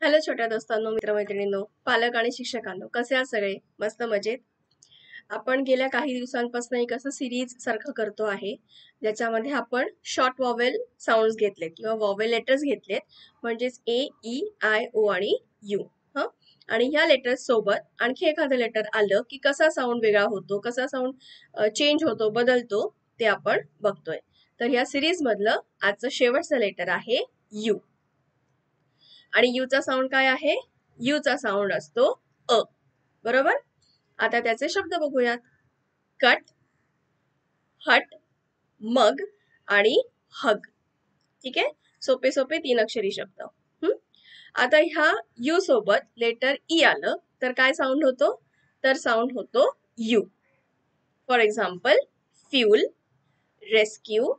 Hello छोट्या दोस्तांनो, मित्रमैत्रिणींनो, पालक आणि शिक्षकांनो, कसे आहात सगळे? मस्त मजेत. आपण गेल्या काही दिवसांपासून एक असं सिरीज सारखं करतो आहे, ज्याच्यामध्ये आपण शॉर्ट वॉवेल साऊंड्स घेतलेत किंवा वॉवेल लेटर्स घेतलेत, म्हणजेच A, E, I, O आणि U. हं आणि ह्या लेटर्स सोबत आणखी एखादं लेटर आलं की कसा साऊंड वेगळा होतो, कसा साऊंड चेंज होतो, बदलतो, ते आपण बघतोय. तर ह्या सिरीज मधलं आजचं शेवटचं लेटर आहे U. आणि यू चा साऊंड काय आहे? यू चा साऊंड असतो अ. बरोबर. आता त्याचे शब्द बघूयात. कट, हट, मग आणि हग. ठीक आहे, सोपे सोपे 3 अक्षरी शब्द. आता ह्या यू सोबत लेटर ई आलं तर काय साऊंड होतो? तर साऊंड होतो you. For example fuel, rescue,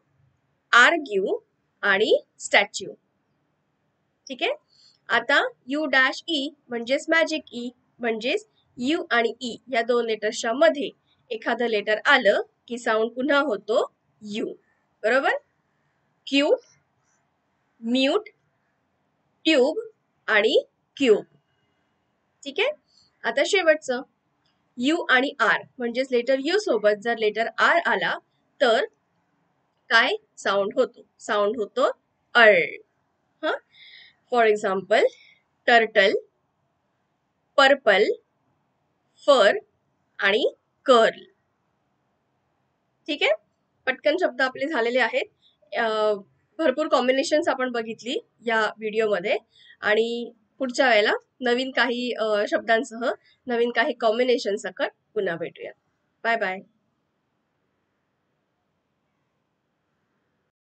argue आणि स्टॅच्यू. ठीक आहे. आता यू डॅश ई म्हणजेच मॅजिक ई, म्हणजेच यू आणि ई या दोन लेटर्सच्या मध्ये एखादं लेटर आलं की साऊंड पुन्हा होतो यू. बरोबर. क्यूट, म्यूट, ट्यूब आणि क्यूब. ठीक आहे. आता शेवटचं यू आणि आर, म्हणजेच लेटर यू सोबत जर लेटर आर आला तर काय साऊंड होतो? साऊंड होतो अर. हा, for example turtle, purple, fur आणि कर्ल. ठीक आहे. पटकन शब्द आपले झालेले आहेत. भरपूर कॉम्बिनेशन्स आपण बघितली या व्हिडिओमध्ये आणि पुढच्या वेळेला नवीन काही शब्दांसह नवीन काही कॉम्बिनेशन सकट पुन्हा भेटूया. Bye bye.